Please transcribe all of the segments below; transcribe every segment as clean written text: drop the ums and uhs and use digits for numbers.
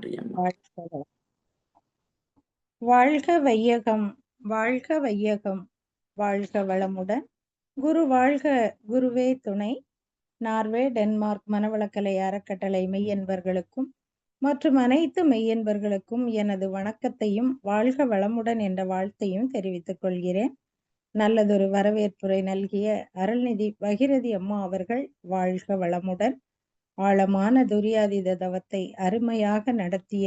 நன்றி அம்மா. வாழ்க வளம். வாழ்க வையகம், வாழ்க வையகம், வாழ்க வளமுடன். குரு வாழ்க, குருவே துணை. நார்வே டென்மார்க் மனவளக்கலை அறக்கட்டளை மெய்யன்பர்களுக்கும் மற்றும் அனைத்து மெய்யன்பர்களுக்கும் எனது வணக்கத்தையும் வாழ்க வளமுடன் என்ற வாழ்த்தையும் தெரிவித்துக் கொள்கிறேன். நல்லதொரு வரவேற்புரை நல்கிய அருள்நிதி பகிரதி அம்மா அவர்கள் வாழ்க வளமுடன். ஆழமான துரியாதீத தவத்தை அருமையாக நடத்திய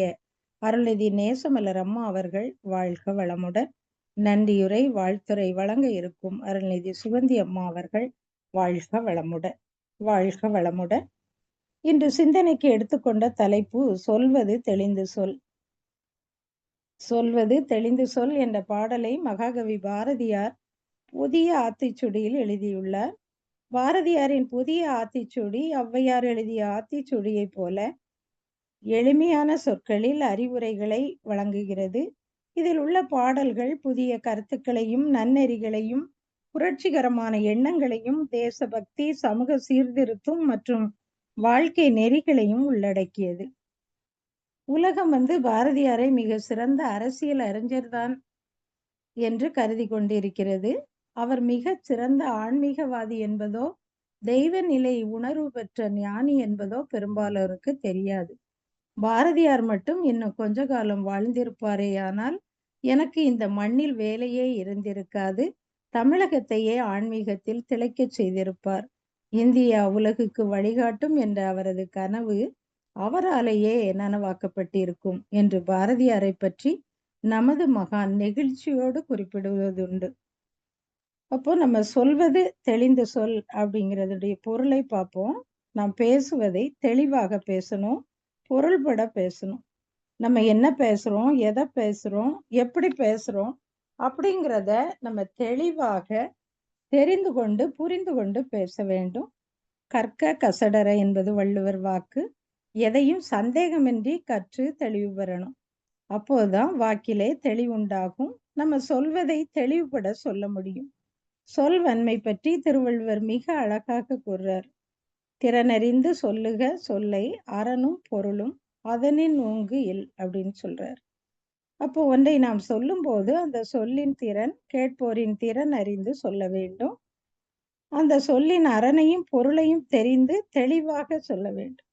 அருள்நிதி நேசமலர் அம்மா அவர்கள் வாழ்க வளமுடன். நன்றியுரை வாழ்த்துரை வழங்க இருக்கும் அருள்நிதி சுகந்தி அம்மா அவர்கள் வாழ்க வளமுடன். வாழ்க வளமுடன். இன்று சிந்தனைக்கு எடுத்துக்கொண்ட தலைப்பு சொல்வது தெளிந்து சொல். சொல்வது தெளிந்து சொல் என்ற பாடலை மகாகவி பாரதியார் புதிய ஆத்திச்சுடியில் எழுதியுள்ளார். பாரதியாரின் புதிய ஆத்திச்சுடி ஔவையார் எழுதிய ஆத்திச்சுடியை போல எளிமையான சொற்களில் அறிவுரைகளை வழங்குகிறது. இதில் உள்ள பாடல்கள் புதிய கருத்துக்களையும் நன்னெறிகளையும் புரட்சிகரமான எண்ணங்களையும் தேசபக்தி, சமூக சீர்திருத்தம் மற்றும் வாழ்க்கை நெறிகளையும் உள்ளடக்கியது. உலகம் பாரதியாரை மிக சிறந்த அரசியல் அறிஞர்தான் என்று கருதி கொண்டிருக்கிறது. அவர் மிக சிறந்த ஆன்மீகவாதி என்பதோ தெய்வ நிலை உணர்வு பெற்ற ஞானி என்பதோ பெரும்பாலோருக்கு தெரியாது. பாரதியார் மட்டும் இன்னும் கொஞ்ச காலம் வாழ்ந்திருப்பாரேயானால் எனக்கு இந்த மண்ணில் வேலையே இருந்திருக்காது. தமிழகத்தையே ஆன்மீகத்தில் திளைக்கச் செய்திருப்பார். இந்தியா உலகுக்கு வழிகாட்டும் என்ற அவரது கனவு அவராலேயே நனவாக்கப்பட்டிருக்கும் என்று பாரதியாரை பற்றி நமது மகான் நெகிழ்ச்சியோடு குறிப்பிடுவதுண்டு. அப்போ நம்ம சொல்வது தெளிந்து சொல் அப்படிங்கிறதுடைய பொருளை பார்ப்போம். நாம் பேசுவதை தெளிவாக பேசணும், பொருள்பட பேசணும். நம்ம என்ன பேசுறோம், எதை பேசுறோம், எப்படி பேசுறோம் அப்படிங்கிறத நம்ம தெளிவாக தெரிந்து கொண்டு புரிந்து கொண்டு பேச வேண்டும். கற்க கசடர என்பது வள்ளுவர் வாக்கு. எதையும் சந்தேகமின்றி கற்று தெளிவு பெறணும். அப்போதுதான் வாக்கிலே தெளிவுண்டாகும். நம்ம சொல்வதை தெளிவுபட சொல்ல முடியும். சொல்வன்மை பற்றி திருவள்ளுவர் மிக அழகாக கூறுறார். திறனறிந்து சொல்லுக சொல்லை அறனும் பொருளும் அதனின் ஓங்கு இல் அப்படின்னு சொல்றார். அப்போ ஒன்றை நாம் சொல்லும் போது அந்த சொல்லின் திறன் கேட்போரின் திறன் அறிந்து சொல்ல வேண்டும். அந்த சொல்லின் அறனையும் பொருளையும் தெரிந்து தெளிவாக சொல்ல வேண்டும்.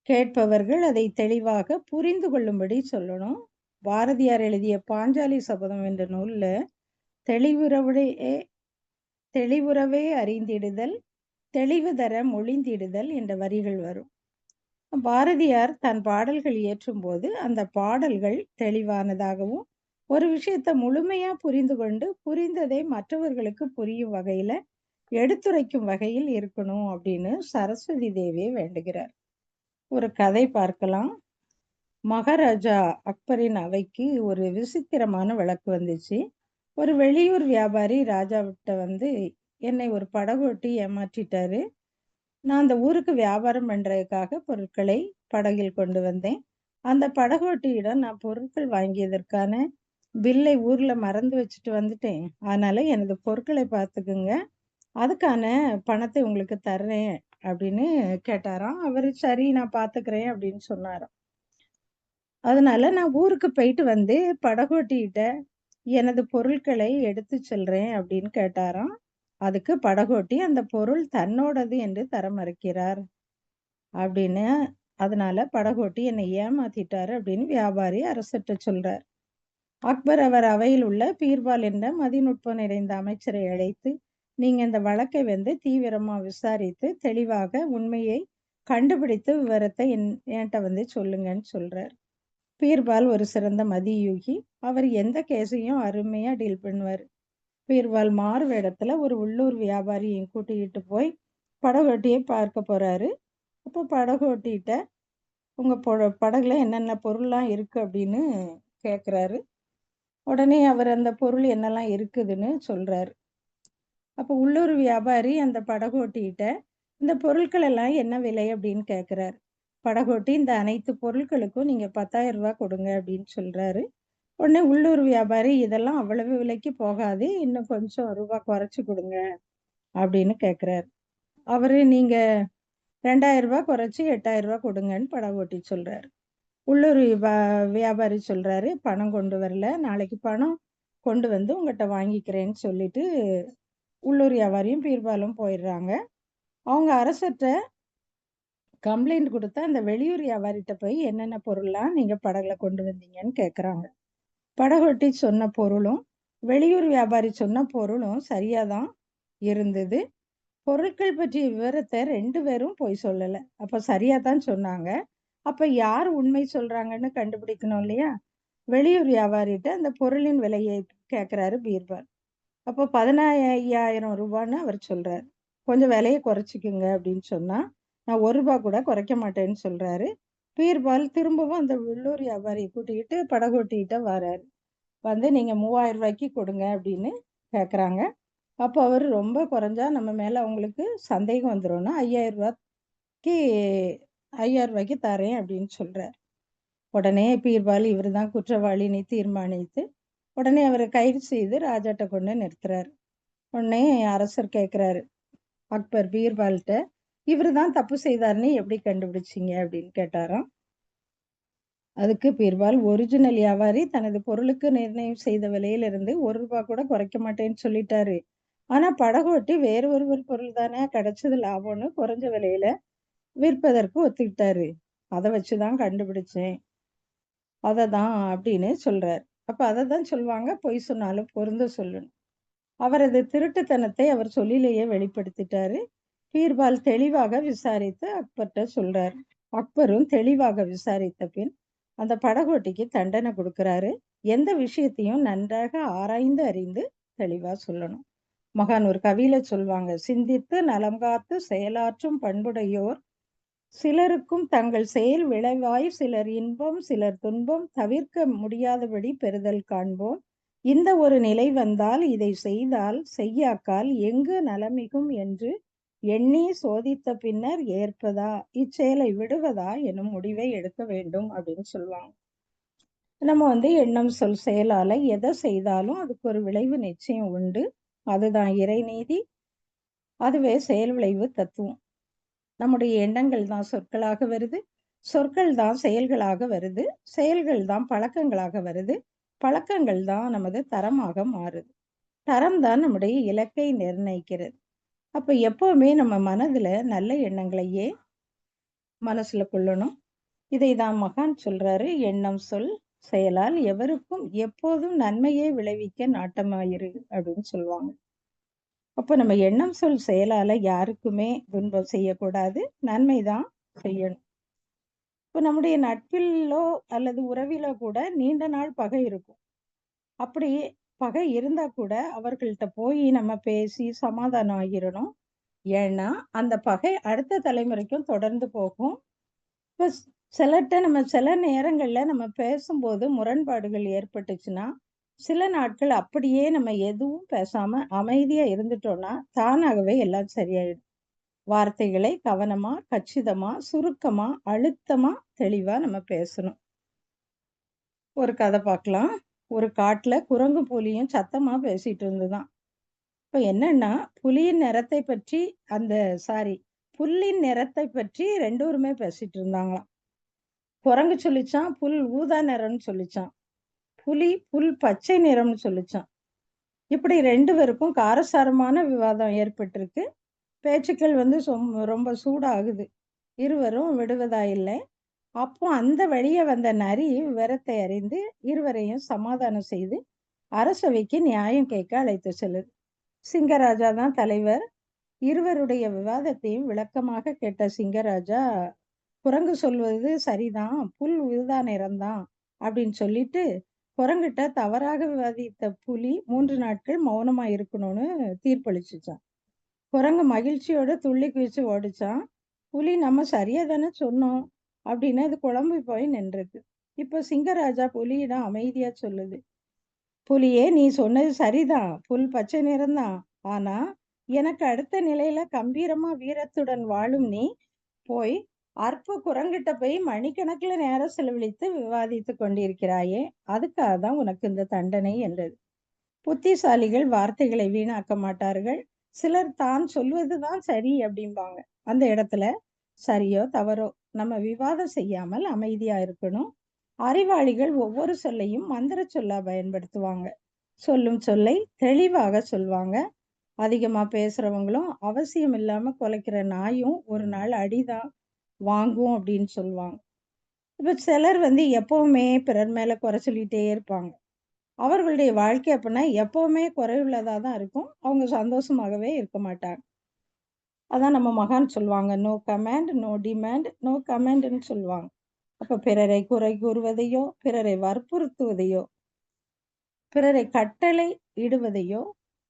கேட்பவர்கள் அதை தெளிவாக புரிந்து கொள்ளும்படி சொல்லணும். பாரதியார் எழுதிய பாஞ்சாலி சபதம் என்ற நூல்ல தெளிவுறவே அறிந்திடுதல் தெளிவு தர மொழிந்திடுதல் என்ற வரிகள் வரும். பாரதியார் தன் பாடல்கள் இயற்றும் போது அந்த பாடல்கள் தெளிவானதாகவும் ஒரு விஷயத்தை முழுமையா புரிந்து கொண்டு புரிந்ததை மற்றவர்களுக்கு புரியும் வகையில எடுத்துரைக்கும் வகையில் இருக்கணும் அப்படின்னு சரஸ்வதி தேவியை வேண்டுகிறார். ஒரு கதை பார்க்கலாம். மகாராஜா அக்பரின் அவைக்கு ஒரு விசித்திரமான வழக்கு வந்துச்சு. ஒரு வெளியூர் வியாபாரி ராஜாவிட்ட என்னை ஒரு படகோட்டி ஏமாற்றிட்டாரு. நான் அந்த ஊருக்கு வியாபாரம் பண்றதுக்காக பொருட்களை படகில் கொண்டு வந்தேன். அந்த படகோட்டியிடம் நான் பொருட்கள் வாங்கியதற்கான பில்லை ஊர்ல மறந்து வச்சுட்டு வந்துட்டேன். அதனால எனது பொருட்களை பார்த்துக்குங்க, அதுக்கான பணத்தை உங்களுக்கு தர்றேன் அப்படின்னு கேட்டாராம். அவரு சரி நான் பார்த்துக்கிறேன் அப்படின்னு சொன்னாராம். அதனால நான் ஊருக்கு போயிட்டு படகோட்டிகிட்ட எனது பொருட்களை எடுத்து செல்றேன் அப்படின்னு கேட்டாராம். அதுக்கு படகோட்டி அந்த பொருள் தன்னோடது என்று தர மறுக்கிறார் அப்படின்னு. அதனால படகோட்டி என்னை ஏமாத்திட்டாரு அப்படின்னு வியாபாரி அரசர்கிட்ட சொல்றார். அக்பர் அவர் அவையில் உள்ள பீர்பால் என்ற மதிநுட்பம் நிறைந்த அமைச்சரை அழைத்து, நீங்க இந்த வழக்கை தீவிரமா விசாரித்து தெளிவாக உண்மையை கண்டுபிடித்து விவரத்தை என்கிட்ட சொல்லுங்கன்னு சொல்றார். பீர்பால் ஒரு சிறந்த மதியூகி. அவர் எந்த கேஸையும் அருமையா டீல் பண்ணுவார். பீர்பால் மாறு வேடத்துல ஒரு உள்ளூர் வியாபாரியை கூட்டிக்கிட்டு போய் படகோட்டியை பார்க்க போறாரு. அப்போ படகோட்டிகிட்ட உங்க படகுல என்னென்ன பொருள்லாம் இருக்கு அப்படின்னு கேட்குறாரு. உடனே அவர் அந்த பொருள் என்னெல்லாம் இருக்குதுன்னு சொல்றாரு. அப்போ உள்ளூர் வியாபாரி அந்த படகோட்டிகிட்ட இந்த பொருட்கள் எல்லாம் என்ன விலை அப்படின்னு கேட்குறாரு. படகோட்டி இந்த அனைத்து பொருட்களுக்கும் நீங்க 10,000 ரூபாய் கொடுங்க அப்படின்னு சொல்றாரு. உடனே உள்ளூர் வியாபாரி இதெல்லாம் அவ்வளவு விலைக்கு போகாது, இன்னும் கொஞ்சம் ரூபாய் குறைச்சு கொடுங்க அப்படின்னு கேட்குறாரு. அவரு நீங்க 2,000 ரூபாய் குறைச்சி 8,000 ரூபாய் கொடுங்கன்னு படகோட்டி சொல்றாரு. உள்ளூர் வியாபாரி சொல்றாரு, பணம் கொண்டு வரல. நாளைக்கு பணம் கொண்டு வந்து உங்கட்ட வாங்கிக்கிறேன்னு சொல்லிட்டு, உள்ளூர் வியாபாரியும் பீர்பாலும் போயிடுறாங்க. அவங்க அரசர்ட்ட கம்ப்ளைண்ட் குடுத்தா, அந்த வெளியூர் வியாபாரிட்ட போய் என்னென்ன பொருள்லாம் நீங்க படகுல கொண்டு வந்தீங்கன்னு கேட்குறாங்க. படகோட்டி சொன்ன பொருளும், வெளியூர் வியாபாரி சொன்ன பொருளும் சரியா தான் இருந்தது. பொருட்கள் பற்றிய விவரத்த 2 பேரும் பொய் சொல்லல. அப்ப சரியா தான் சொன்னாங்க. அப்ப யார் உண்மை சொல்றாங்கன்னு கண்டுபிடிக்கணும் இல்லையா? வெளியூர் வியாபாரிட்ட அந்த பொருளின் விலையை கேட்கிறாரு பீர்பால். அப்போ ரூ. 15,000ன்னு அவர் சொல்றாரு. "கொஞ்சம் விலைய குறைச்சுக்குங்க" அப்படின்னு சொன்னா, "நான் ரூ. 1 கூட குறைக்க மாட்டேன்னு" சொல்றாரு. பீர்பால் திரும்பவும் அந்த உள்ளூர் வியாபாரிய கூட்டிக்கிட்டு படகோட்டிகிட்ட வராரு. வந்து "நீங்க ரூ. 3000க்கு கொடுங்க" அப்படின்னு கேட்குறாங்க. அப்போ அவரு ரொம்ப குறைஞ்சா நம்ம மேல அவங்களுக்கு சந்தேகம் வந்துரும்னு ரூ. 5,000க்கு தரேன் அப்படின்னு சொல்றாரு. உடனே பீர்பால் இவரு தான் குற்றவாளின்னு தீர்மானித்து, உடனே அவர கைது செய்து ராஜாட்ட கொண்டு நிறுத்துறாரு. உடனே அரசர் கேட்குறாரு அக்பர் பீர்பால்ட்ட, "இவரு தான் தப்பு செய்தாருன்னு எப்படி கண்டுபிடிச்சீங்க?" அப்படின்னு கேட்டாராம். அதுக்கு பீர்பால், "ஒரிஜினல் வியாபாரி தனது பொருளுக்கு நிர்ணயம் செய்த விலையிலிருந்து ரூ. 1 கூட குறைக்க மாட்டேன்னு சொல்லிட்டாரு. ஆனா படகோட்டி வேறு ஒருவர் பொருள் தானே கிடைச்சது லாபம்னு குறைஞ்ச விலையில விற்பதற்கு ஒத்துக்கிட்டாரு. அத வச்சு தான் கண்டுபிடிச்சேன். அததான்" அப்படின்னு சொல்றாரு. அப்ப அததான் சொல்லுவாங்க, பொய் சொன்னாலும் பொருந்த சொல்லணும். அவரது திருட்டுத்தனத்தை அவர் சொல்லிலேயே வெளிப்படுத்திட்டாரு. பீர்பால் தெளிவாக விசாரித்து அக்பர்ட்ட சொல்றாரு. அக்பரும் தெளிவாக விசாரித்த பின் அந்த படகோட்டிக்கு தண்டனை கொடுக்கிறாரு. எந்த விஷயத்தையும் நன்றாக ஆராய்ந்து அறிந்து தெளிவா சொல்லணும். மகான் ஒரு கவியில சொல்வாங்க, "சிந்தித்து நலம் காத்து செயலாற்றும் பண்புடையோர் சிலருக்கும் தங்கள் செயல் விளைவாய் சிலர் இன்பம் சிலர் துன்பம் தவிர்க்க முடியாதபடி பெறுதல் காண்போம். இந்த ஒரு நிலை வந்தால் இதை செய்தால் செய்யாக்கால் எங்கு நலமிகும் என்று எண்ணி சோதித்த பின்னர் ஏற்பதா இச்செயலை விடுவதா எனும் முடிவை எடுக்க வேண்டும்" அப்படின்னு சொல்லுவாங்க. நம்ம எண்ணம் சொல் செயலால எதை செய்தாலும் அதுக்கு ஒரு விளைவு நிச்சயம் உண்டு. அதுதான் இறைநீதி. அதுவே செயல் விளைவு தத்துவம். நம்முடைய எண்ணங்கள் தான் சொற்களாக வருது. சொற்கள் தான் செயல்களாக வருது. செயல்கள் தான் பழக்கங்களாக வருது. பழக்கங்கள் தான் நமது தரமாக மாறுது. தரம் தான் நம்முடைய இலக்கை நிர்ணயிக்கிறது. அப்ப எப்பவுமே நம்ம மனதுல நல்ல எண்ணங்களையே மனசுல கொள்ளணும். இதை தான் மகான் சொல்றாரு, "எண்ணம் சொல் செயலால் எவருக்கும் எப்போதும் நன்மையை விளைவிக்க நாட்டமாயிரு" அப்படின்னு சொல்லுவாங்க. அப்ப நம்ம எண்ணம் சொல் செயலால யாருக்குமே துன்பம் செய்யக்கூடாது. நன்மை தான் செய்யணும். இப்ப நம்முடைய நட்பிலோ அல்லது உறவிலோ கூட நீண்ட நாள் பகை இருக்கும். அப்படி பகை இருந்தா கூட அவர்கள்ட்ட போய் நம்ம பேசி சமாதானம் ஆகிரணும். ஏன்னா, அந்த பகை அடுத்த தலைமுறைக்கும் தொடர்ந்து போகும். இப்ப சிலர்ட்ட நம்ம சில நேரங்கள்ல நம்ம பேசும்போது முரண்பாடுகள் ஏற்பட்டுச்சுன்னா, சில நாட்கள் அப்படியே நம்ம எதுவும் பேசாம அமைதியா இருந்துட்டோம்னா, தானாகவே எல்லாம் சரியாயிடும். வார்த்தைகளை கவனமா, கச்சிதமா, சுருக்கமா, அழுத்தமா, தெளிவா நம்ம பேசணும். ஒரு கதை பார்க்கலாம். ஒரு காட்டுல குரங்கும், புலியும் சத்தமா பேசிட்டு இருந்ததாம். இப்ப என்னன்னா, புலியின் நிறத்தை பற்றி அந்த சாரி புல்லின் நிறத்தை பற்றி 2 பேருமே பேசிட்டு இருந்தாங்களாம். குரங்கு சொல்லிச்சான், புல் ஊதா நிறம்னு சொல்லிச்சான். புலி புல் பச்சை நிறம்னு சொல்லிச்சான். இப்படி 2 பேருக்கும் காரசாரமான விவாதம் ஏற்பட்டிருக்கு. பேச்சுக்கள் ரொம்ப சூடாகுது. இருவரும் விடுவதா இல்லை. அப்போ அந்த வழியே வந்த நரி விவரத்தை அறிந்து இருவரையும் சமாதானம் செய்து அரசவைக்கு நியாயம் கேட்க அழைத்து செல்லுது. சிங்கராஜா தான் தலைவர். இருவருடைய விவாதத்தையும் விளக்கமாக கேட்ட சிங்கராஜா, குரங்கு சொல்வது சரிதான், புல் ஊதா நிறம்தான் அப்படின்னு சொல்லிட்டு, குரங்கிட்ட தவறாக விவாதித்த புலி 3 நாட்கள் மௌனமா இருக்கணும்னு தீர்ப்பளிச்சுச்சான். குரங்கு மகிழ்ச்சியோட துள்ளி குதிச்சு ஓடிச்சான். புலி நம்ம சரியா தானே சொன்னோம் அப்படின்னு அது குழம்பி போய் நின்றுது. இப்போ சிங்கராஜா புலியிடம் அமைதியா சொல்லுது, "புலியே, நீ சொன்னது சரிதான், புல் பச்சை நிறம்தான். ஆனா எனக்கு அடுத்த நிலையில கம்பீரமா வீரத்துடன் வாழும் நீ போய் அற்ப குரங்கிட்ட போய் மணிக்கணக்குல நேரம் செலவழித்து விவாதித்துக் கொண்டிருக்கிறாயே, அதுக்காக தான் உனக்கு இந்த தண்டனை" என்றது. புத்திசாலிகள் வார்த்தைகளை வீணாக்க மாட்டார்கள். சிலர் தான் சொல்வதுதான் சரி அப்படிம்பாங்க. அந்த இடத்துல சரியோ தவறோ நம்ம விவாதம் செய்யாமல் அமைதியா இருக்கணும். அறிவாளிகள் ஒவ்வொரு சொல்லையும் மந்திர சொல்லா பயன்படுத்துவாங்க. சொல்லும் சொல்லை தெளிவாக சொல்வாங்க. அதிகமா பேசுறவங்களும் அவசியம் இல்லாம குலைக்கிற நாயும் ஒரு நாள் அடிதான் வாங்கும் அப்படின்னு சொல்லுவாங்க. இப்ப சிலர் எப்பவுமே பிறர் மேல குறை சொல்லிட்டே இருப்பாங்க. அவர்களுடைய வாழ்க்கை அப்படின்னா எப்பவுமே குறைவுள்ளதா தான் இருக்கும். அவங்க சந்தோஷமாகவே இருக்க மாட்டாங்க. அதான் நம்ம மகான் சொல்லுவாங்க, "no command, no demand, no கமெண்ட்ன்னு" சொல்லுவாங்க. அப்ப பிறரை குறை கூறுவதையோ, பிறரை வற்புறுத்துவதையோ, பிறரை கட்டளை இடுவதையோ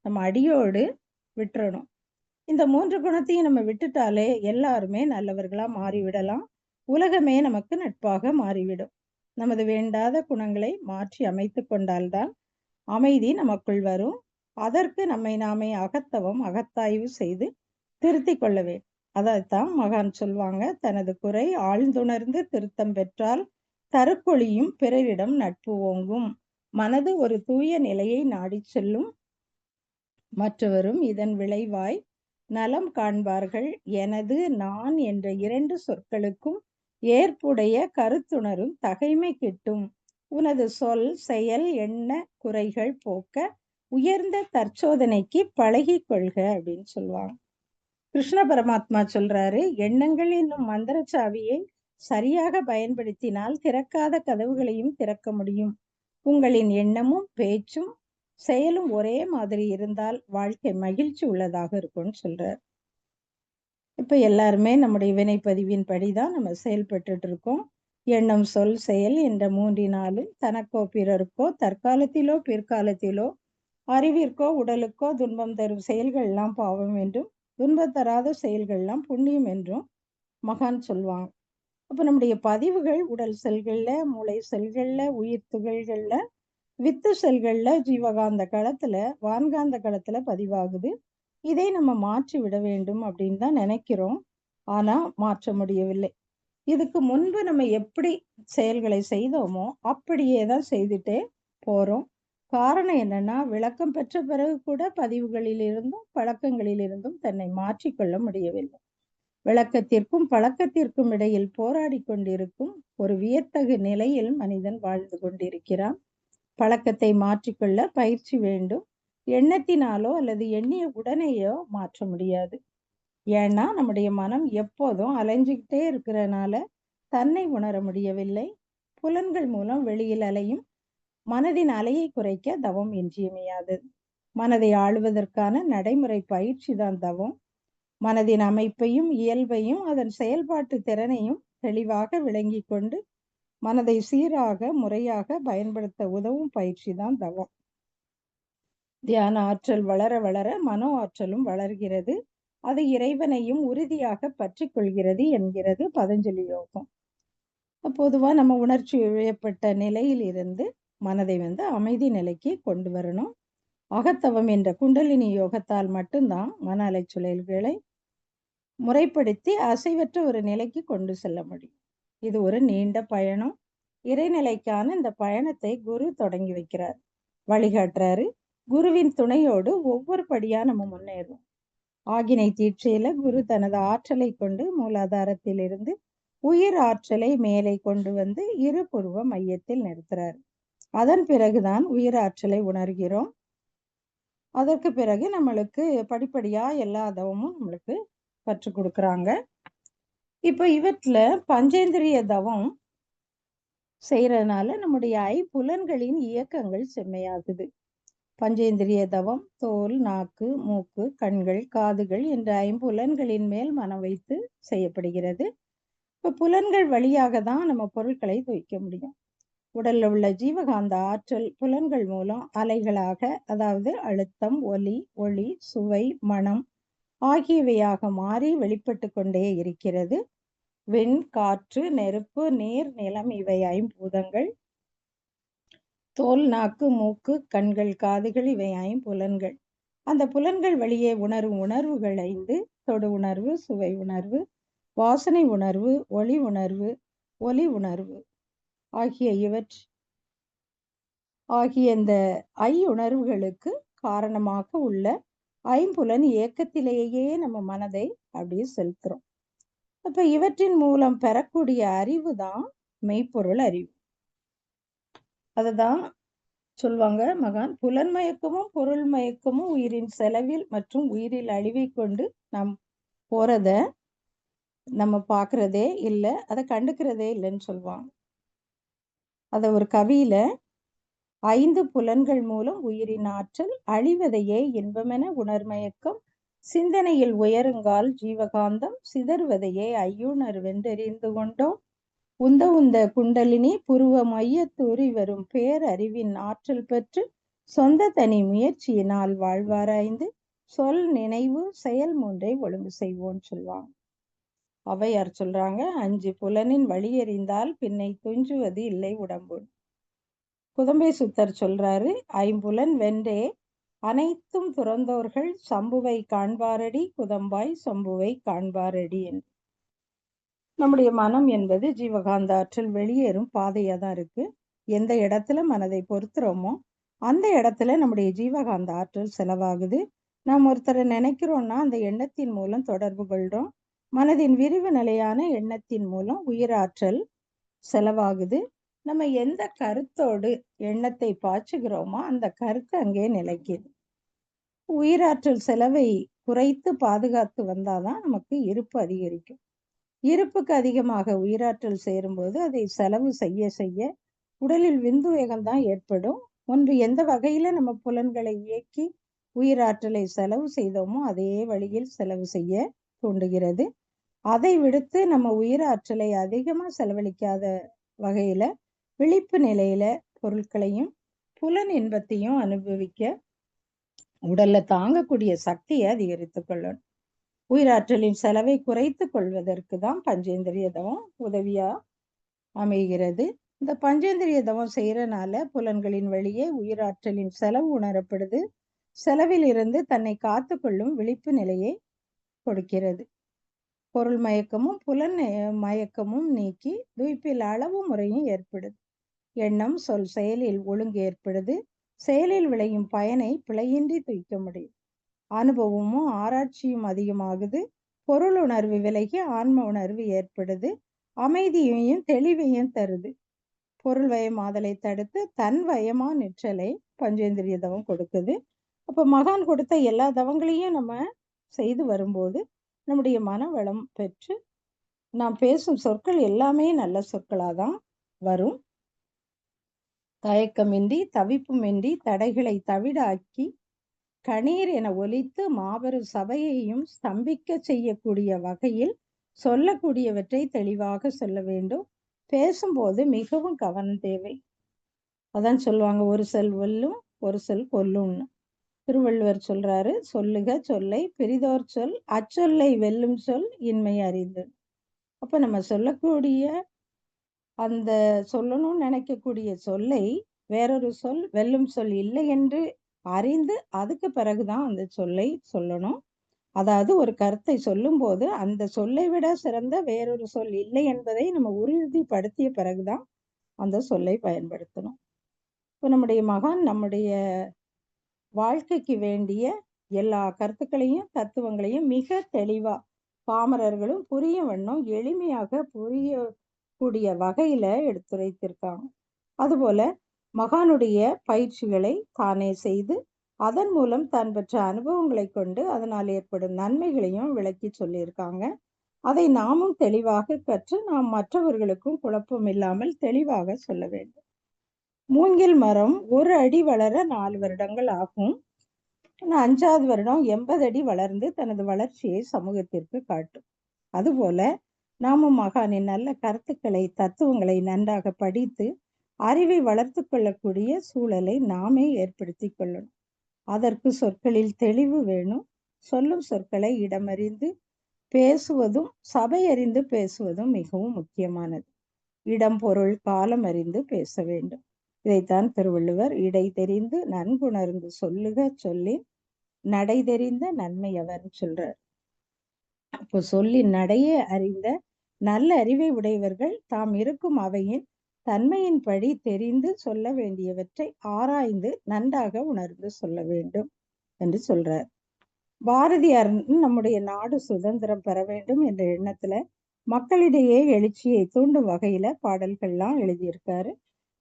நம்ம அடியோடு விட்டுறணும். இந்த 3 குணத்தையும் நம்ம விட்டுட்டாலே எல்லாருமே நல்லவர்களா மாறிவிடலாம். உலகமே நமக்கு நட்பாக மாறிவிடும். நமது வேண்டாத குணங்களை மாற்றி அமைத்துக் கொண்டால்தான் அமைதி நமக்குள் வரும். அதற்கு நம்மை நாமே அகத்தவம், அகத்தாய்வு செய்து திருத்திக் கொள்ள வேண்டும். அதைத்தான் மகான் சொல்வாங்க, "தனது குறை ஆழ்ந்துணர்ந்து திருத்தம் பெற்றால் தருக்கொளியும் பிறரிடம் நட்பு ஓங்கும். மனது ஒரு தூய நிலையை நாடிச் செல்லும். மற்றவரும் இதன் விளைவாய் நலம் காண்பார்கள். எனது, நான் என்ற 2 சொற்களுக்கும் ஏற்புடைய கருத்துணரும் தகைமை கிட்டும். உனது சொல், செயல், எண்ண குறைகள் போக்க உயர்ந்த தற்சோதனைக்கு பழகிக் கொள்க" அப்படின்னு சொல்லுவாங்க. கிருஷ்ண பரமாத்மா சொல்றாரு, "எண்ணங்கள் என்னும் மந்திர சாவியை சரியாக பயன்படுத்தினால் திறக்காத கதவுகளையும் திறக்க முடியும். உங்களின் எண்ணமும் பேச்சும் செயலும் ஒரே மாதிரி இருந்தால் வாழ்க்கை மகிழ்ச்சி உள்ளதாக இருக்கும்னு" சொல்றார். இப்ப எல்லாருமே நம்முடைய வினைப்பதிவின் படிதான் நம்ம செயல்பட்டுட்டு இருக்கோம். எண்ணம், சொல், செயல் என்ற 3னாலும் தனக்கோ பிறருக்கோ தற்காலத்திலோ பிற்காலத்திலோ அறிவிற்கோ உடலுக்கோ துன்பம் தரும் செயல்கள் எல்லாம் பாவம் என்றும், துன்பம் தராத செயல்கள்லாம் புண்ணியம் என்றும் மகான் சொல்லுவாங்க. அப்ப நம்முடைய பதிவுகள் உடல் செல்கள்ல, மூளை செல்கள்ல, உயிர் துகள்கள்ல, வித்து செல்கள்ல, ஜீவகாந்த களத்துல, வான்காந்த களத்துல பதிவாகுது. இதை நம்ம மாற்றி விட வேண்டும் அப்படின்னு தான் நினைக்கிறோம். ஆனா மாற்ற முடியவில்லை. இதுக்கு முன்பு நம்ம எப்படி செயல்களை செய்தோமோ அப்படியே தான் செய்துட்டே போறோம். காரணம் என்னன்னா, விளக்கம் பெற்ற பிறகு கூட பதிவுகளிலிருந்தும் பழக்கங்களிலிருந்தும் தன்னை மாற்றிக்கொள்ள முடியவில்லை. விளக்கத்திற்கும் பழக்கத்திற்கும் இடையில் போராடி கொண்டிருக்கும் ஒரு வியத்தகு நிலையில் மனிதன் வாழ்ந்து கொண்டிருக்கிறான். பழக்கத்தை மாற்றிக்கொள்ள பயிற்சி வேண்டும். எண்ணத்தினாலோ அல்லது எண்ணிய உடனேயோ மாற்ற முடியாது. ஏன்னா நம்முடைய மனம் எப்போதும் அலைஞ்சுக்கிட்டே இருக்கிறனால தன்னை உணர முடியவில்லை. புலன்கள் மூலம் வெளியில் அலையும் மனதின் அலையை குறைக்க தவம் இன்றியமையாதது. மனதை ஆளுவதற்கான நடைமுறை பயிற்சி தான் தவம். மனதின் அமைப்பையும் இயல்பையும் அதன் செயல்பாட்டு திறனையும் தெளிவாக விளங்கி கொண்டு மனதை சீராக முறையாக பயன்படுத்த உதவும் பயிற்சி தான் தவம். தியான ஆற்றல் வளர வளர மனோ ஆற்றலும் வளர்கிறது. அது இறைவனையும் உறுதியாக பற்றி கொள்கிறது என்கிறது பதஞ்சலி யோகம். பொதுவா நம்ம உணர்ச்சி வயப்பட்ட நிலையில் இருந்து மனதை அமைதி நிலைக்கு கொண்டு வரணும். அகத்தவம் என்ற குண்டலினி யோகத்தால் மட்டும்தான் மன அலைச்சூழல்களை முறைப்படுத்தி அசைவற்ற ஒரு நிலைக்கு கொண்டு செல்ல முடியும். இது ஒரு நீண்ட பயணம். இறைநிலைக்கான இந்த பயணத்தை குரு தொடங்கி வைக்கிறார், வழிகாட்டுறாரு. குருவின் துணையோடு ஒவ்வொரு படியா நம்ம முன்னேறும். ஆகினை தீட்சையில குரு தனது ஆற்றலை கொண்டு மூலாதாரத்தில் இருந்து உயிர் ஆற்றலை மேலே கொண்டு வந்து இரு புருவ மையத்தில் நிறுத்துறார். அதன் பிறகுதான் உயிர் ஆற்றலை உணர்கிறோம். அதற்கு பிறகு நம்மளுக்கு படிப்படியா எல்லா தவமும் நம்மளுக்கு கற்றுக் கொடுக்குறாங்க. இப்ப இவற்றுல பஞ்சேந்திரிய தவம் செய்யறதுனால நம்முடைய ஐம்புலன்களின் இயக்கங்கள் செம்மையாகுது. பஞ்சேந்திரிய தவம் தோல், நாக்கு, மூக்கு, கண்கள், காதுகள் என்ற ஐம்புலன்களின் மேல் மனம் வைத்து செய்யப்படுகிறது. இப்ப புலன்கள் வழியாக தான் நம்ம பொருட்களை துவைக்க முடியும். உடல்ல உள்ள ஜீவகாந்த ஆற்றல் புலன்கள் மூலம் அலைகளாக, அதாவது அழுத்தம், ஒலி, ஒளி, சுவை, மனம் ஆகியவையாக மாறி வெளிப்பட்டு கொண்டே இருக்கிறது. விண், காற்று, நெருப்பு, நீர், நிலம் இவை ஐம்பூதங்கள். தோல், நாக்கு, மூக்கு, கண்கள், காதுகள் இவை ஐம்புலன்கள். அந்த புலன்கள் வழியே உணரும் உணர்வுகள் 5: தொடு உணர்வு, சுவை உணர்வு, வாசனை உணர்வு, ஒளி உணர்வு, ஒலி உணர்வு ஆகிய இந்த உணர்வுகளுக்கு காரணமாக உள்ள ஐம்புலன் இயக்கத்திலேயே நம்ம மனதை அப்படியே செலுத்துறோம். அப்ப இவற்றின் மூலம் பெறக்கூடிய அறிவு தான் மெய்ப்பொருள் அறிவு. அதுதான் சொல்வாங்க மகான், புலன் மயக்கமும் பொருள் மயக்கமும் உயிரின் செலவில் மற்றும் உயிரில் அழிவை கொண்டு நாம் போறத நம்ம பார்க்கறதே இல்ல, அதை கண்டுக்கிறதே இல்லைன்னு சொல்லுவாங்க. அத ஒரு கவியில 5 புலன்கள் மூலம் உயிரின் ஆற்றல் அழிவதையே இன்பமென உணர்மயக்கம் சிந்தனையில் உயருங்கால் ஜீவகாந்தம் சிதறுவதையே ஐயுணர் வென்றெறிந்து கொண்டோம் உந்த உந்த குண்டலினி புருவ மையத்தூறி வரும் பேரறிவின் ஆற்றல் பெற்று சொந்த தனி முயற்சியினால் வாழ்வாராய்ந்து சொல் நினைவு செயல் மூன்றை ஒழுங்கு செய்வோன்னு சொல்லுவாங்க. ஔவையார் சொல்றாங்க, 5 புலனின் வழியறிந்தால் பின்னை துஞ்சுவது இல்லை உடம்பு. குதம்பை சுத்தர் சொல்றாரு, 5 வென்றே அனைத்தும் துறந்தோர்கள் சம்புவை காண்பாரடி குதம்பாய் சம்புவை காண்பாரடி என்று. நம்முடைய மனம் என்பது ஜீவகாந்த ஆற்றல் வெளியேறும் பாதையா தான் இருக்கு. எந்த இடத்துல மனதை பொறுத்துறோமோ அந்த இடத்துல நம்முடைய ஜீவகாந்த ஆற்றல் செலவாகுது. நாம் ஒருத்தரை நினைக்கிறோம்னா அந்த எண்ணத்தின் மூலம் தொடர்பு கொள்றோம். மனதின் விரிவு நிலையான எண்ணத்தின் மூலம் உயிராற்றல் செலவாகுது. நம்ம எந்த கருத்தோடு எண்ணத்தை பாய்ச்சுகிறோமோ அந்த கருத்து அங்கே நிலைக்குது. உயிராற்றல் செலவை குறைத்து பாதுகாத்து வந்தாதான் நமக்கு இருப்பு அதிகரிக்கும். இருப்புக்கு அதிகமாக உயிராற்றல் சேரும்போது அதை செலவு செய்ய செய்ய உடலில் விந்து வேகம்தான் ஏற்படும். ஒன்று எந்த வகையில நம்ம புலன்களை இயக்கி உயிராற்றலை செலவு செய்தோமோ அதே வழியில் செலவு செய்ய தூண்டுகிறது. அதை விடுத்து நம்ம உயிராற்றலை அதிகமா செலவழிக்காத வகையில விழிப்பு நிலையில பொருட்களையும் புலன் இன்பத்தையும் அனுபவிக்க உடல்ல தாங்கக்கூடிய சக்தியை அதிகரித்துக் கொள்ளணும். உயிராற்றலின் செலவை குறைத்து கொள்வதற்கு தான் பஞ்சேந்திரிய தவம் உதவியா அமைகிறது. இந்த பஞ்சேந்திரிய தவம் செய்யறனால புலன்களின் வழியே உயிராற்றலின் செலவு உணரப்படுது. செலவில் இருந்து தன்னை காத்து கொள்ளும் விழிப்பு நிலையை கொடுக்கிறது. பொருள் மயக்கமும் புலன் மயக்கமும் நீக்கி துய்ப்பில் அளவு முறையும் ஏற்படுது. எண்ணம் சொல் செயலில் ஒழுங்கு ஏற்படுது. செயலில் விளையும் பயனை பிழையின்றி துய்க்க முடியும். அனுபவமும் ஆராய்ச்சியும் அதிகமாகுது. பொருள் உணர்வு விலகி ஆன்ம உணர்வு ஏற்படுது. அமைதியையும் தெளிவையும் தருது. பொருள் வயமாதலை தடுத்து தன் வயமா நிற்றலை பஞ்சேந்திரிய தவம் கொடுக்குது. அப்ப மகான் கொடுத்த எல்லா தவங்களையும் நம்ம செய்து வரும்போது நம்முடைய மன வளம் பெற்று நாம் பேசும் சொற்கள் எல்லாமே நல்ல சொற்களாதான் வரும். தயக்கமின்றி தவிப்புமின்றி தடைகளை தவிடாக்கி கணீர் என ஒலித்து மாபெரும் சபையையும் ஸ்தம்பிக்க செய்யக்கூடிய வகையில் சொல்லக்கூடியவற்றை தெளிவாக சொல்ல வேண்டும். பேசும்போது மிகவும் கவனம் தேவை. அதான் சொல்லுவாங்க, ஒரு சொல் வெல்லும் ஒரு சொல் கொல்லும்னு. திருவள்ளுவர் சொல்றாரு, சொல்லுக சொல்லை பிரிதோர் சொல் அச்சொல்லை வெல்லும் சொல் இன்மை அறிந்து. அப்ப நம்ம சொல்லக்கூடிய அந்த சொல்லணும்னு நினைக்கக்கூடிய சொல்லை வேறொரு சொல் வெல்லும் சொல் இல்லை என்று அறிந்து அதுக்கு பிறகுதான் அந்த சொல்லை சொல்லணும். அதாவது ஒரு கருத்தை சொல்லும் போது அந்த சொல்லை விட சிறந்த வேறொரு சொல் இல்லை என்பதை நம்ம உறுதிப்படுத்திய பிறகுதான் அந்த சொல்லை பயன்படுத்தணும். இப்போ நம்முடைய மகான் நம்முடைய வாழ்க்கைக்கு வேண்டிய எல்லா கருத்துக்களையும் தத்துவங்களையும் மிக தெளிவா பாமரர்களும் புரியும் வண்ணம் எளிமையாக புரியக்கூடிய வகையில எடுத்துரைத்திருக்காங்க. அதுபோல மகானுடைய பயிற்சிகளை தானே செய்து அதன் மூலம் தான் பெற்ற அனுபவங்களை கொண்டு அதனால் ஏற்படும் நன்மைகளையும் விளக்கி சொல்லியிருக்காங்க. அதை நாமும் தெளிவாக கற்று நாம் மற்றவர்களுக்கும் குழப்பம் இல்லாமல் தெளிவாக சொல்ல வேண்டும். மூங்கில் மரம் 1 அடி வளர 4 வருடங்கள் ஆகும். 5வது வருடம் 80 அடி வளர்ந்து தனது வளர்ச்சியை சமூகத்திற்கு காட்டும். அதுபோல நாமும் மகானின் நல்ல கருத்துக்களை தத்துவங்களை நன்றாக படித்து அறிவை வளர்த்து கொள்ளக்கூடிய சூழலை நாமே ஏற்படுத்தி கொள்ளணும். அதற்கு சொற்களில் தெளிவு வேணும். சொல்லும் சொற்களை இடமறிந்து பேசுவதும் சபை அறிந்து பேசுவதும் மிகவும் முக்கியமானது. இடம் பொருள் காலம் அறிந்து பேச வேண்டும். இதைத்தான் திருவள்ளுவர் இடை தெரிந்து நன்குணர்ந்து சொல்லுக சொல்லின் நடை தெரிந்த நன்மை அவர்னு சொல்றார். அப்போ சொல்லின் நடையே அறிந்த நல்ல அறிவை உடையவர்கள் தாம் இருக்கும் அவையின் தன்மையின்படி தெரிந்து சொல்ல வேண்டியவற்றை ஆராய்ந்து நன்றாக உணர்ந்து சொல்ல வேண்டும் என்று சொல்றார். பாரதியார் நம்முடைய நாடு சுதந்திரம் பெற வேண்டும் என்ற எண்ணத்துல மக்களிடையே எழுச்சியை தூண்டும் வகையில பாடல்கள்லாம் எழுதியிருக்காரு.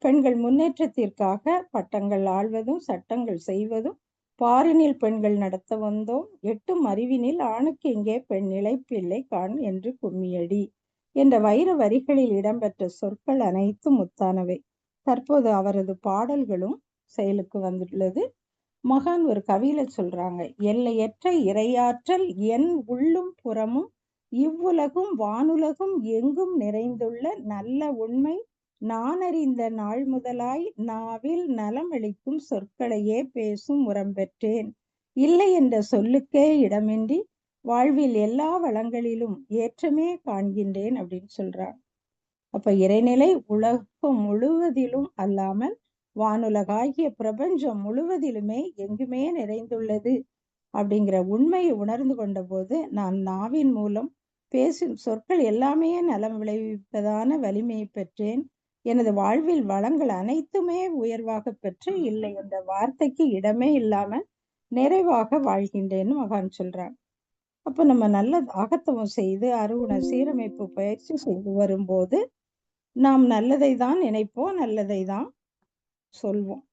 பெண்கள் முன்னேற்றத்திற்காக பட்டங்கள் ஆள்வதும், சட்டங்கள் செய்வதும், பாரினில் பெண்கள் நடத்த வந்தோம், எட்டும் அறிவினில் ஆணுக்கு இங்கே பெண் இழைப்பில்லை காண் என்று கும்மியடி என்ற வைர வரிகளில் இடம்பெற்ற சொற்கள் அனைத்தும் முத்தானவை. தற்போது அவரது பாடல்களும் செயலுக்கு வந்துள்ளது. மகான் ஒரு கவியில சொல்றாங்க, எல்லையற்ற இறையாற்றல் என் உள்ளும் புறமும் இவ்வுலகும் வானுலகும் எங்கும் நிறைந்துள்ள நல்ல உண்மை நான் அறிந்த நாள் முதலாய் நாவில் நலமளிக்கும் சொற்களையே பேசும் முறம் பெற்றேன். இல்லை என்ற சொல்லுக்கே இடமின்றி வாழ்வில் எல்லா வளங்களிலும் ஏற்றமே காண்கின்றேன் அப்படின்னு சொல்றாங்க. அப்ப இறைநிலை உலகம் முழுவதிலும் அல்லாமல் வானுலகாகிய பிரபஞ்சம் முழுவதிலுமே எங்குமே நிறைந்துள்ளது அப்படிங்கிற உண்மையை உணர்ந்து கொண்ட போது நான் நாவின் மூலம் பேசும் சொற்கள் எல்லாமே நலம் விளைவிப்பதான வலிமையை பெற்றேன். எனது வாழ்வில் வளங்கள் அனைத்துமே உயர்வாக பெற்று இல்லை என்ற வார்த்தைக்கு இடமே இல்லாமல் நிறைவாக வாழ்கின்றேன்னு மகான் சொல்றாங்க. அப்ப நம்ம நல்ல அகத்தவம் செய்து அருகுண சீரமைப்பு பயிற்சி செய்து வரும்போது நாம் நல்லதை தான் நினைப்போம், நல்லதை தான் சொல்வோம்.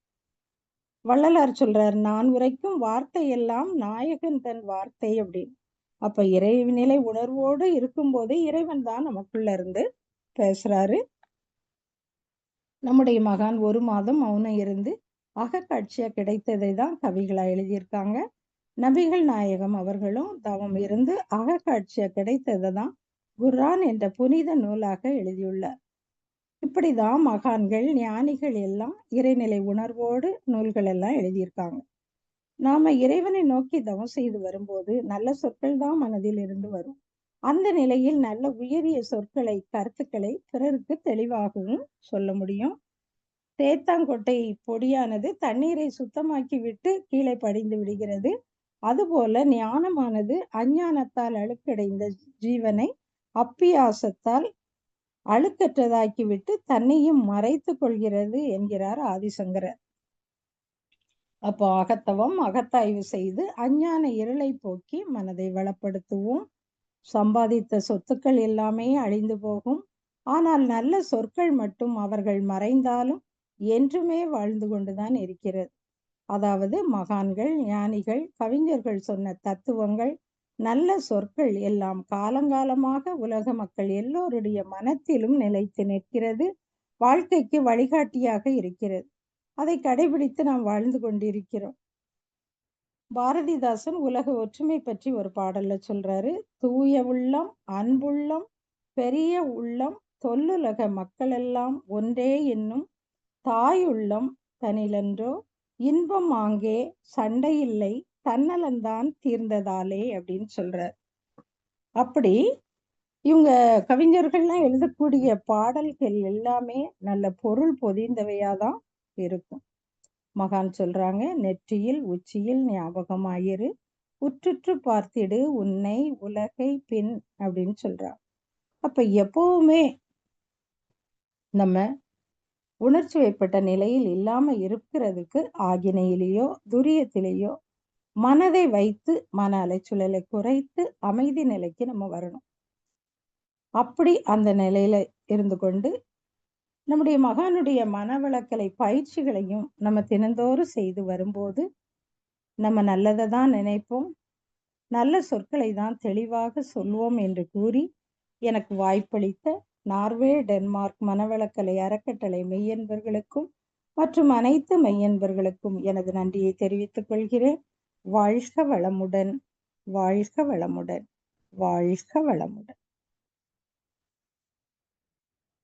வள்ளலார் சொல்றார், நான் உரைக்கும் வார்த்தை எல்லாம் நாயகன் தன் வார்த்தை அப்படின்னு. அப்ப இறைநிலை உணர்வோடு இருக்கும்போது இறைவன் தான் நமக்குள்ள இருந்து பேசுறாரு. நம்முடைய மகான் 1 மாதம் மௌனம் இருந்து அகக்காட்சியா கிடைத்ததை தான் கவிகளா எழுதியிருக்காங்க. நபிகள் நாயகம் அவர்களும் தவம் இருந்து அகக்காட்சியா கிடைத்ததை தான் குர்ஆன் என்ற புனித நூலாக எழுதியுள்ளார். இப்படிதான் மகான்கள் ஞானிகள் எல்லாம் இறைநிலை உணர்வோடு நூல்கள் எல்லாம் எழுதியிருக்காங்க. நாம இறைவனை நோக்கி தவம் செய்து வரும்போது நல்ல சொற்கள் தான் மனதில் இருந்து வரும். அந்த நிலையில் நல்ல உயரிய சொற்களை கருத்துக்களை பிறருக்கு தெளிவாகவும் சொல்ல முடியும். தேத்தாங்கொட்டை பொடியானது தண்ணீரை சுத்தமாக்கி விட்டு கீழே படிந்து விடுகிறது. அதுபோல ஞானமானது அஞ்ஞானத்தால் அழுக்கடைந்த ஜீவனை அப்பியாசத்தால் அழுக்கற்றதாக்கிவிட்டு தன்னையும் மறைத்து கொள்கிறது என்கிறார் ஆதிசங்கரர். அப்போ அகத்தவம் அகத்தாய்வு செய்து அஞ்ஞான இருளை போக்கி மனதை வளப்படுத்துவோம். சம்பாதித்த சொத்துக்கள் எல்லாமே அழிந்து போகும். ஆனால் நல்ல சொற்கள் மட்டும் அவர்கள் மறைந்தாலும் என்றுமே வாழ்ந்து கொண்டுதான் இருக்கிறது. அதாவது மகான்கள், ஞானிகள், கவிஞர்கள் சொன்ன தத்துவங்கள், நல்ல சொற்கள் எல்லாம் காலங்காலமாக உலக மக்கள் எல்லோருடைய மனத்திலும் நிலைத்து நிற்கிறது. வாழ்க்கைக்கு வழிகாட்டியாக இருக்கிறது. அதை கடைபிடித்து நாம் வாழ்ந்து கொண்டிருக்கிறோம். பாரதிதாசன் உலக ஒற்றுமை பற்றி ஒரு பாடல்ல சொல்றாரு, தூய உள்ளம், அன்புள்ளம், பெரிய உள்ளம், தொல்லுலக மக்களெல்லாம் ஒன்றே என்னும் தாயுள்ளம் தனிலன்றோ இன்பம் ஆங்கே சண்டையில்லை தன்னலந்தான் தீர்ந்ததாலே அப்படின்னு சொல்றார். அப்படி இவங்க கவிஞர்கள்லாம் எழுதக்கூடிய பாடல்கள் எல்லாமே நல்ல பொருள் பொதிந்தவையாதான் இருக்கும். மகான் சொல்றாங்க, நெற்றியில் உச்சியில் ஞாபகமாயிரு, உற்றுற்று பார்த்திடு உன்னை உலகை பின் அப்படின்னு சொல்றாங்க. அப்ப எப்பவுமே நம்ம உணர்ச்சி வயப்பட்ட நிலையில் இல்லாம இருக்கிறதுக்கு ஆகினையிலேயோ துரியத்திலேயோ மனதை வைத்து மன அலைச்சூழலை குறைத்து அமைதி நிலைக்கு நம்ம வரணும். அப்படி அந்த நிலையில இருந்து கொண்டு நம்முடைய மகானுடைய மனவளக்கலை பயிற்சிகளையும் நம்ம தினந்தோறும் செய்து வரும்போது நம்ம நல்லதை தான் நினைப்போம், நல்ல சொற்களை தான் தெளிவாக சொல்வோம் என்று கூறி எனக்கு வாய்ப்பளித்த நார்வே டென்மார்க் மனவளக்கலை அறக்கட்டளை மெய்யன்பர்களுக்கும் மற்றும் அனைத்து மெய்யன்பர்களுக்கும் எனது நன்றியை தெரிவித்துக் கொள்கிறேன். வாழ்க வளமுடன், வாழ்க வளமுடன், வாழ்க வளமுடன்.